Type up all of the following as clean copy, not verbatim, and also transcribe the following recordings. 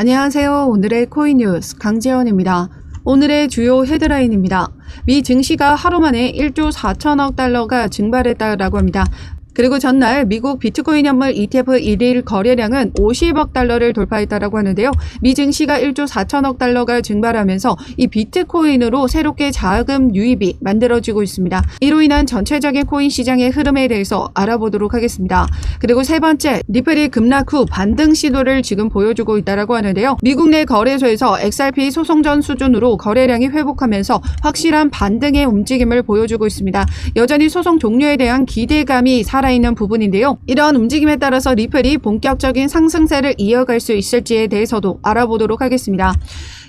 안녕하세요. 오늘의 코인 뉴스 강재원입니다. 오늘의 주요 헤드라인입니다. 미 증시가 하루 만에 1조 4천억 달러가 증발했다라고 합니다. 그리고 전날 미국 비트코인 현물 ETF 1일 거래량은 50억 달러를 돌파했다라고 하는데요. 미 증시가 1조 4천억 달러가 증발하면서 이 비트코인으로 새롭게 자금 유입이 만들어지고 있습니다. 이로 인한 전체적인 코인 시장의 흐름에 대해서 알아보도록 하겠습니다. 그리고 세 번째, 리플이 급락 후 반등 시도를 지금 보여주고 있다라고 하는데요. 미국 내 거래소에서 XRP 소송 전 수준으로 거래량이 회복하면서 확실한 반등의 움직임을 보여주고 있습니다. 여전히 소송 종료에 대한 기대감이 살아있는 부분인데요. 이러한 움직임에 따라서 리플이 본격적인 상승세를 이어갈 수 있을지에 대해서도 알아보도록 하겠습니다.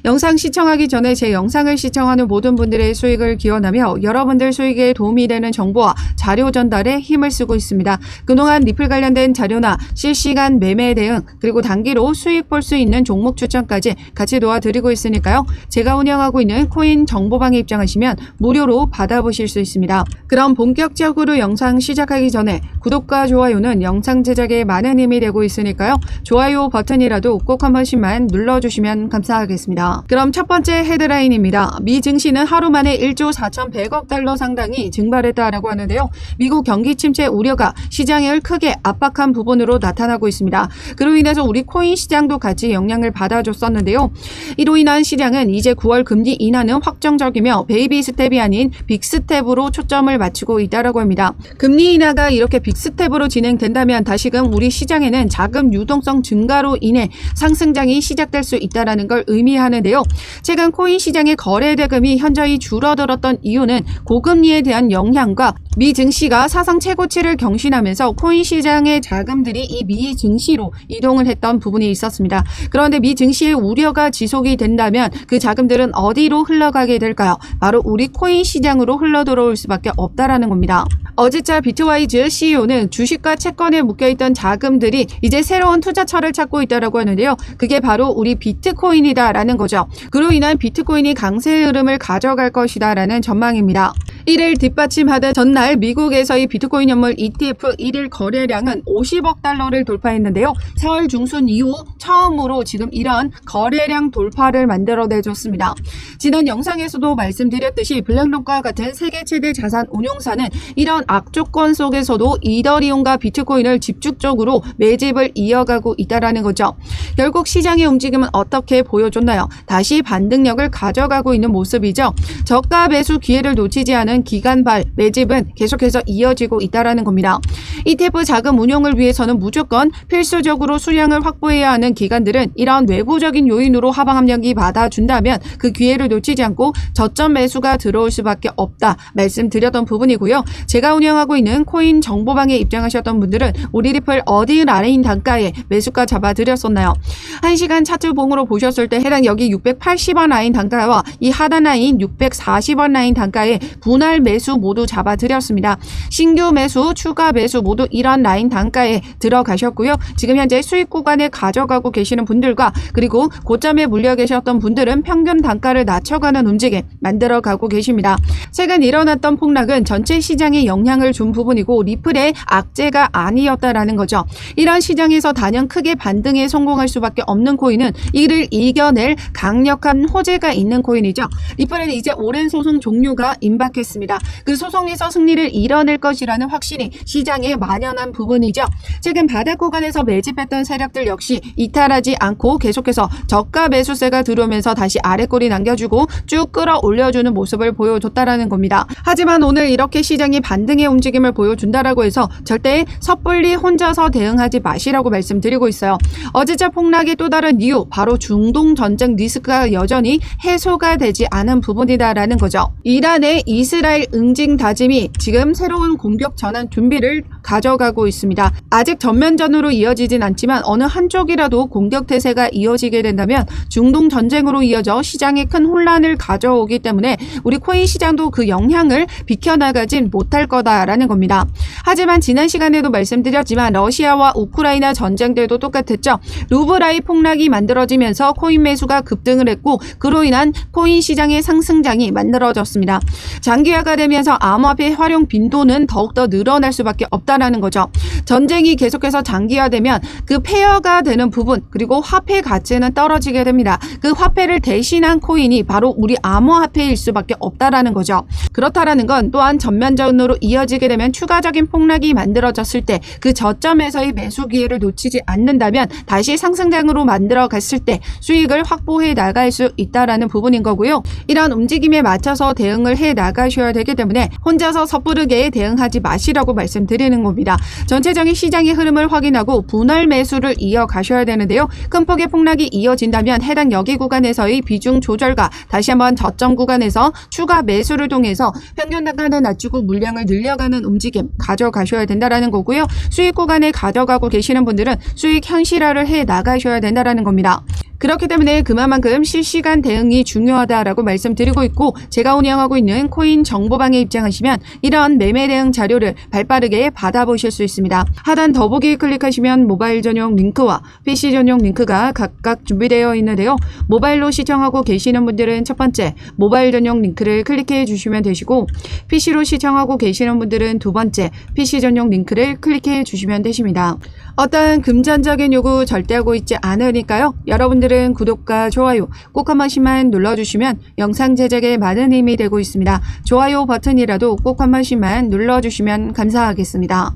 영상 시청하기 전에 제 영상을 시청하는 모든 분들의 수익을 기원하며 여러분들 수익에 도움이 되는 정보와 자료 전달에 힘을 쓰고 있습니다. 그동안 리플 관련된 자료나 실시간 매매 대응 그리고 단기로 수익 볼 수 있는 종목 추천까지 같이 도와드리고 있으니까요. 제가 운영하고 있는 코인 정보방에 입장하시면 무료로 받아보실 수 있습니다. 그럼 본격적으로 영상 시작하기 전에 구독과 좋아요는 영상 제작에 많은 힘이 되고 있으니까요. 좋아요 버튼이라도 꼭 한 번씩만 눌러주시면 감사하겠습니다. 그럼 첫 번째 헤드라인입니다. 미 증시는 하루 만에 1조 4,100억 달러 상당이 증발했다라고 하는데요. 미국 경기 침체 우려가 시장을 크게 압박한 부분으로 나타나고 있습니다. 그로 인해서 우리 코인 시장도 같이 영향을 받아줬었는데요. 이로 인한 시장은 이제 9월 금리 인하는 확정적이며 베이비 스텝이 아닌 빅 스텝으로 초점을 맞추고 있다라고 합니다. 금리 인하가 이렇게 빅 스텝으로 진행된다면 다시금 우리 시장에는 자금 유동성 증가로 인해 상승장이 시작될 수 있다는 걸 의미하는데요. 최근 코인 시장의 거래 대금이 현저히 줄어들었던 이유는 고금리에 대한 영향과 미 증시가 사상 최고치를 경신하면서 코인 시장의 자금들이 이 미 증시로 이동을 했던 부분이 있었습니다. 그런데 미 증시의 우려가 지속이 된다면 그 자금들은 어디로 흘러가게 될까요? 바로 우리 코인 시장으로 흘러들어올 수밖에 없다라는 겁니다. 어제자 비트와이즈 CEO는 주식과 채권에 묶여있던 자금들이 이제 새로운 투자처를 찾고 있다고 하는데요. 그게 바로 우리 비트코인이다라는 거죠. 그로 인한 비트코인이 강세 흐름을 가져갈 것이다라는 전망입니다. 이를 뒷받침하던 전날 미국에서의 비트코인 현물 ETF 1일 거래량은 50억 달러를 돌파했는데요. 4월 중순 이후 처음으로 지금 이런 거래량 돌파를 만들어내줬습니다. 지난 영상에서도 말씀드렸듯이 블랙록과 같은 세계 최대 자산 운용사는 이런 악조건 속에서도 이더리움과 비트코인을 집중적으로 매집을 이어가고 있다는 거죠. 결국 시장의 움직임은 어떻게 보여줬나요? 다시 반등력을 가져가고 있는 모습이죠. 저가 매수 기회를 놓치지 않은 기간발 매집은 계속해서 이어지고 있다는 겁니다. ETF 자금 운용을 위해서는 무조건 필수적으로 수량을 확보해야 하는 기관들은 이런 외부적인 요인으로 하방 압력이 받아준다면 그 기회를 놓치지 않고 저점 매수가 들어올 수밖에 없다 말씀드렸던 부분이고요. 제가 운영하고 있는 코인 정보방에 입장하셨던 분들은 우리 리플 어디 라인 단가에 매수가 잡아드렸었나요? 1시간 차트 봉으로 보셨을 때 해당 여기 680원 라인 단가와 이 하단 라인 640원 라인 단가에 분할 매수 모두 잡아드렸습니다. 신규 매수, 추가 매수 모두 이런 라인 단가에 들어가셨고요. 지금 현재 수익 구간에 가져가고 계시는 분들과 그리고 고점에 물려 계셨던 분들은 평균 단가를 낮춰가는 움직임 만들어가고 계십니다. 최근 일어났던 폭락은 전체 시장에 영향을 준 부분이고 리플의 악재가 아니었다라는 거죠. 이런 시장에서 단연 크게 반등에 성공할 수밖에 없는 코인은 이를 이겨낼 강력한 호재가 있는 코인이죠. 리플은 이제 오랜 소송 종료가 임박했습니다. 그 소송에서 승리를 이뤄낼 것이라는 확신이 시장에 만연한 부분이죠. 최근 바닥 구간에서 매집했던 세력들 역시 이탈하지 않고 계속해서 저가 매수세가 들어오면서 다시 아래꼬리 남겨주고 쭉 끌어올려주는 모습을 보여줬다라는 겁니다. 하지만 오늘 이렇게 시장이 반등의 움직임을 보여준다라고 해서 절대 섣불리 혼자서 대응하지 마시라고 말씀드리고 있어요. 어제자 폭락의 또 다른 이유 바로 중동 전쟁 리스크가 여전히 해소가 되지 않은 부분이다라는 거죠. 이란의 이스라엘 응징 다짐이 지금 새로운 공격 전환 준비를 가져가고 있습니다. 아직 전면전으로 이어지진 않지만 어느 한쪽이라도 공격 태세가 이어지게 된다면 중동 전쟁으로 이어져 시장에 큰 혼란을 가져오기 때문에 우리 코인 시장도 그 영향을 비켜나가진 못할 거다라는 겁니다. 하지만 지난 시간에도 말씀드렸지만 러시아와 우크라이나 전쟁 때도 똑같았죠. 루블화의 폭락이 만들어지면서 코인 매수가 급등을 했고 그로 인한 코인 시장의 상승장이 만들어졌습니다. 장기 장기화가 되면서 암호화폐 활용 빈도는 더욱더 늘어날 수밖에 없다라는 거죠. 전쟁이 계속해서 장기화되면 그 폐허가 되는 부분 그리고 화폐 가치는 떨어지게 됩니다. 그 화폐를 대신한 코인이 바로 우리 암호화폐일 수밖에 없다라는 거죠. 그렇다라는 건 또한 전면전으로 이어지게 되면 추가적인 폭락이 만들어졌을 때 그 저점에서의 매수 기회를 놓치지 않는다면 다시 상승장으로 만들어 갔을 때 수익을 확보해 나갈 수 있다라는 부분인 거고요. 이런 움직임에 맞춰서 대응을 해 나가셔야 되기 때문에 혼자서 섣부르게 대응하지 마시라고 말씀드리는 겁니다. 전체적인 시장의 흐름을 확인하고 분할 매수를 이어가셔야 되는데요. 큰 폭의 폭락이 이어진다면 해당 여기 구간에서의 비중 조절과 다시 한번 저점 구간에서 추가 매수를 통해서 평균 단가를 낮추고 물량을 늘려가는 움직임 가져가셔야 된다라는 거고요. 수익 구간에 가져가고 계시는 분들은 수익 현실화를 해 나가셔야 된다라는 겁니다. 그렇기 때문에 그만큼 실시간 대응이 중요하다라고 말씀드리고 있고, 제가 운영하고 있는 코인 정보방에 입장하시면 이런 매매 대응 자료를 발빠르게 받아보실 수 있습니다. 하단 더보기 클릭하시면 모바일 전용 링크와 PC 전용 링크가 각각 준비되어 있는데요. 모바일로 시청하고 계시는 분들은 첫 번째 모바일 전용 링크를 클릭해 주시면 되시고, PC로 시청하고 계시는 분들은 두 번째 PC 전용 링크를 클릭해 주시면 되십니다. 어떠한 금전적인 요구 절대 하고 있지 않으니까요. 여러분들은 구독과 좋아요 꼭 한 번씩만 눌러주시면 영상 제작에 많은 힘이 되고 있습니다. 좋아요 버튼이라도 꼭 한 번씩만 눌러주시면 감사하겠습니다.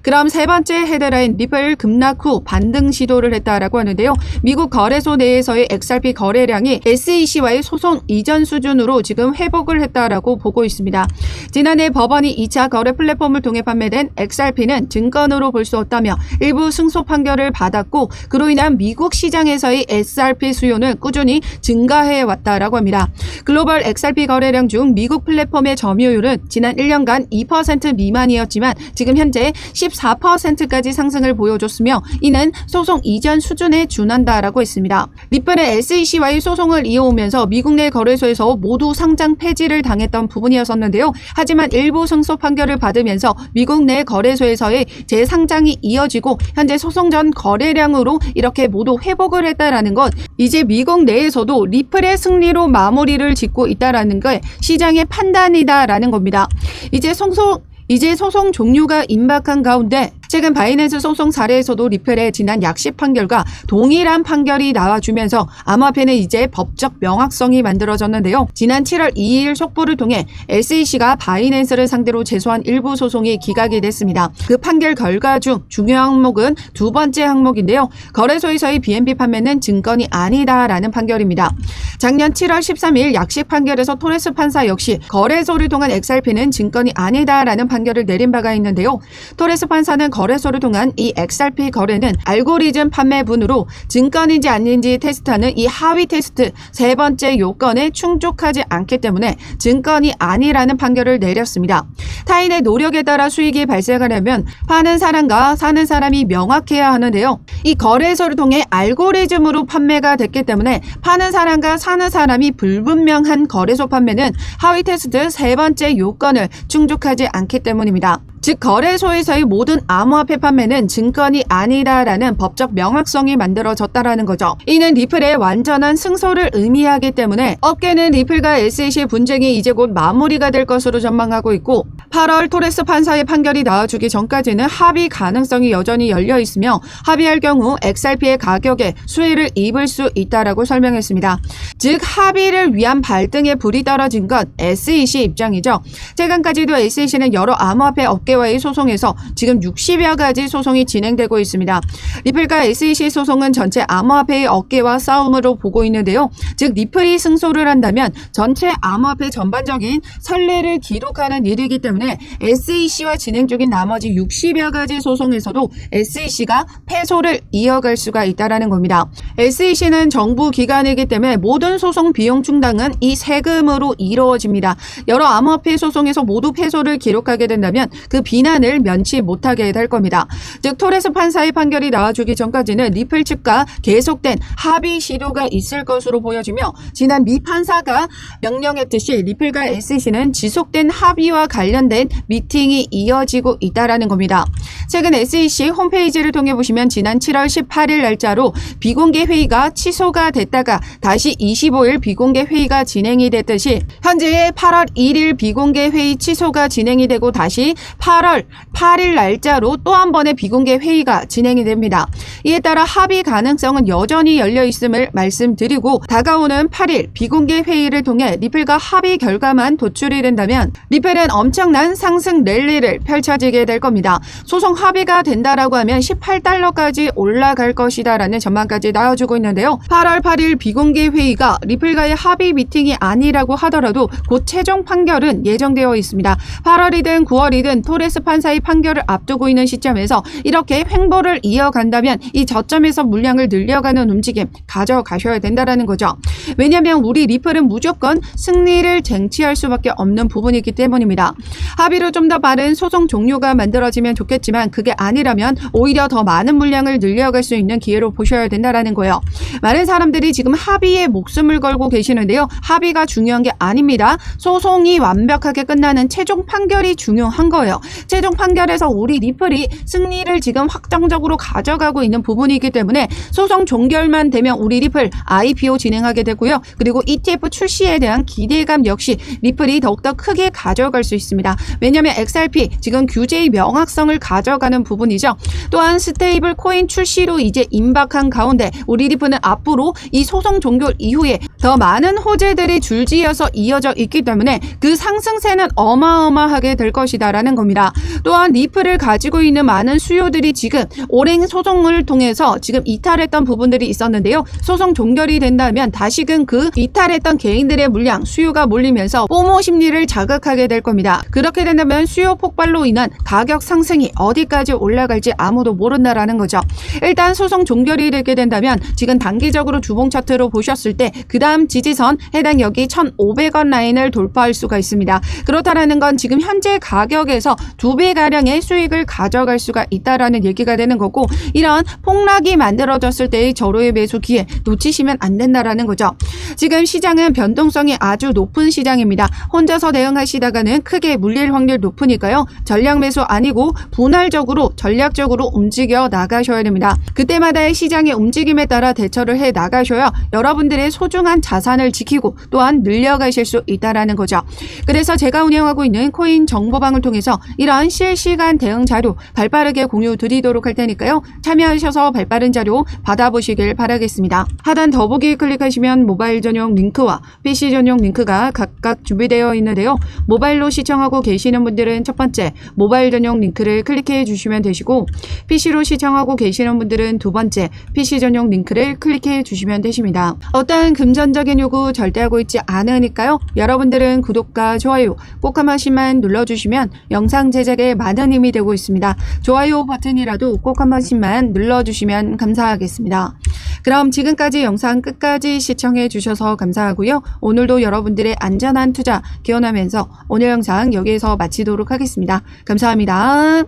그럼 세 번째 헤드라인, 리플 급락 후 반등 시도를 했다라고 하는데요. 미국 거래소 내에서의 XRP 거래량이 SEC와의 소송 이전 수준으로 지금 회복을 했다라고 보고 있습니다. 지난해 법원이 2차 거래 플랫폼을 통해 판매된 XRP는 증권으로 볼 수 없다며 일부 승소 판결을 받았고, 그로 인한 미국 시장에서의 XRP 수요는 꾸준히 증가해 왔다라고 합니다. 글로벌 XRP 거래량 중 미국 플랫폼의 점유율은 지난 1년간 2% 미만이었지만 지금 현재 14%까지 상승을 보여줬으며, 이는 소송 이전 수준에 준한다라고 했습니다. 리플은 SEC와의 소송을 이어오면서 미국 내 거래소에서 모두 상장 폐지를 당했던 부분이었었는데요. 하지만 일부 승소 판결을 받으면서 미국 내 거래소에서의 재상장이 이어지고 현재 소송 전 거래량으로 이렇게 모두 회복을 했다라는 것, 이제 미국 내에서도 리플의 승리로 마무리를 짓고 있다라는 게 시장의 판단이다라는 겁니다. 이제 소송 종료가 임박한 가운데 최근 바이낸스 소송 사례에서도 리플의 지난 약식 판결과 동일한 판결이 나와주면서 암호화폐는 이제 법적 명확성이 만들어졌는데요. 지난 7월 2일 속보를 통해 SEC가 바이낸스를 상대로 제소한 일부 소송이 기각이 됐습니다. 그 판결 결과 중 중요한 항목은 두 번째 항목인데요. 거래소에서의 BNB 판매는 증권이 아니다라는 판결입니다. 작년 7월 13일 약식 판결에서 토레스 판사 역시 거래소를 통한 XRP는 증권이 아니다라는 판결을 내린 바가 있는데요. 토레스 판사는 거래소를 통한 이 XRP 거래는 알고리즘 판매분으로 증권인지 아닌지 테스트하는 이 하위 테스트 세 번째 요건에 충족하지 않기 때문에 증권이 아니라는 판결을 내렸습니다. 타인의 노력에 따라 수익이 발생하려면 파는 사람과 사는 사람이 명확해야 하는데요. 이 거래소를 통해 알고리즘으로 판매가 됐기 때문에 파는 사람과 사는 사람이 불분명한 거래소 판매는 하위 테스트 세 번째 요건을 충족하지 않기 때문입니다. 즉 거래소에서의 모든 암호화폐 판매는 증권이 아니다라는 법적 명확성이 만들어졌다라는 거죠. 이는 리플의 완전한 승소를 의미하기 때문에 업계는 리플과 SEC의 분쟁이 이제 곧 마무리가 될 것으로 전망하고 있고, 8월 토레스 판사의 판결이 나와주기 전까지는 합의 가능성이 여전히 열려 있으며 합의할 경우 XRP의 가격에 수혜를 입을 수 있다라고 설명했습니다. 즉 합의를 위한 발등에 불이 떨어진 건 SEC 입장이죠. 최근까지도 SEC는 여러 암호화폐 업계와의 소송에서 지금 60여 가지 소송이 진행되고 있습니다. 리플과 SEC 소송은 전체 암호화폐의 업계와 싸움으로 보고 있는데요. 즉 리플이 승소를 한다면 전체 암호화폐 전반적인 선례를 기록하는 일이기 때문에 SEC와 진행 중인 나머지 60여 가지 소송에서도 SEC가 패소를 이어갈 수가 있다는 겁니다. SEC는 정부 기관이기 때문에 모든 소송 비용 충당은 이 세금으로 이루어집니다. 여러 암호화폐 소송에서 모두 패소를 기록하게 된다면 그 비난을 면치 못하게 될 겁니다. 즉 토레스 판사의 판결이 나와주기 전까지는 리플 측과 계속된 합의 시도가 있을 것으로 보여지며 지난 미 판사가 명령했듯이 리플과 SEC는 지속된 합의와 관련된 미팅이 이어지고 있다라는 겁니다. 최근 SEC 홈페이지를 통해 보시면 지난 7월 18일 날짜로 비공개 회의가 취소가 됐다가 다시 25일 비공개 회의가 진행이 됐듯이 현재 8월 1일 비공개 회의 취소가 진행이 되고 다시 8월 8일 날짜로 또 한 번의 비공개 회의가 진행이 됩니다. 이에 따라 합의 가능성은 여전히 열려 있음을 말씀드리고 다가오는 8일 비공개 회의를 통해 리플과 합의 결과만 도출이 된다면 리플은 엄청난 상승 랠리를 펼쳐지게 될 겁니다. 소송 합의가 된다라고 하면 18달러까지 올라갈 것이다라는 전망까지 나와주고 있는데요. 8월 8일 비공개 회의가 리플과의 합의 미팅이 아니라고 하더라도 곧 최종 판결은 예정되어 있습니다. 8월이든 9월이든 토레스 판사의 판결을 앞두고 있는 시점에서 이렇게 횡보를 이어간다면 이 저점에서 물량을 늘려가는 움직임 가져가셔야 된다라는 거죠. 왜냐하면 우리 리플은 무조건 승리를 쟁취할 수밖에 없는 부분이기 때문입니다. 합의로 좀 더 빠른 소송 종료가 만들어지면 좋겠지만 그게 아니라면 오히려 더 많은 물량을 늘려갈 수 있는 기회로 보셔야 된다라는 거예요. 많은 사람들이 지금 합의에 목숨을 걸고 계시는데요. 합의가 중요한 게 아닙니다. 소송이 완벽하게 끝나는 최종 판결이 중요한 거예요. 최종 판결에서 우리 리플이 승리를 지금 확정적으로 가져가고 있는 부분이기 때문에 소송 종결만 되면 우리 리플 IPO 진행하게 되고요. 그리고 ETF 출시에 대한 기대감 역시 리플이 더욱더 크게 가져갈 수 있습니다. 왜냐하면 XRP 지금 규제의 명확성을 가져가는 부분이죠. 또한 스테이블 코인 출시로 이제 임박한 가운데 우리 리플은 앞으로 이 소송 종결 이후에 더 많은 호재들이 줄지어서 이어져 있기 때문에 그 상승세는 어마어마하게 될 것이다라는 겁니다. 또한 리플을 가지고 있는 많은 수요들이 지금 오랜 소송을 통해서 지금 이탈했던 부분들이 있었는데요. 소송 종결이 된다면 다시금 그 이탈했던 개인들의 물량, 수요가 몰리면서 포모 심리를 자극하게 될 겁니다. 그렇게 된다면 수요 폭발로 인한 가격 상승이 어디까지 올라갈지 아무도 모른다라는 거죠. 일단 소송 종결이 되게 된다면 지금 단기적으로 주봉 차트로 보셨을 때 그 다음 지지선 해당력이 1,500원 라인을 돌파할 수가 있습니다. 그렇다라는 건 지금 현재 가격에서 2배가량의 수익을 가져갈 수가 있다라는 얘기가 되는 거고 이런 폭락이 만들어졌을 때의 절호의 매수 기회 놓치시면 안 된다라는 거죠. 지금 시장은 변동성이 아주 높은 시장입니다. 혼자서 대응하시다가는 크게 물릴 확률 높으니까요. 전략 매수 아니고 분할적으로 전략적으로 움직여 나가셔야 됩니다. 그때마다의 시장의 움직임에 따라 대처를 해 나가셔야 여러분들의 소중한 자산을 지키고 또한 늘려가실 수 있다라는 거죠. 그래서 제가 운영하고 있는 코인 정보방을 통해서 이러한 실시간 대응 자료 발빠르게 공유 드리도록 할 테니까요. 참여하셔서 발빠른 자료 받아보시길 바라겠습니다. 하단 더보기 클릭하시면 모바일 전용 링크와 PC 전용 링크가 각각 준비되어 있는데요. 모바일로 시청하고 계시는 분들은 첫 번째 모바일 전용 링크를 클릭해 주시면 되시고 PC로 시청하고 계시는 분들은 두 번째 PC 전용 링크를 클릭해 주시면 되십니다. 어떠한 금전적인 요구 절대 하고 있지 않으니까요. 여러분들은 구독과 좋아요 꼭 한 번씩만 눌러주시면 영상 제작에 많은 힘이 되고 있습니다. 좋아요 버튼이라도 꼭 한 번씩만 눌러주시면 감사하겠습니다. 그럼 지금까지 영상 끝까지 시청해 주셔서 감사하고요. 오늘도 여러분들의 안전한 투자 기원하면서 오늘 영상 여기에서 마치도록 하겠습니다. 감사합니다.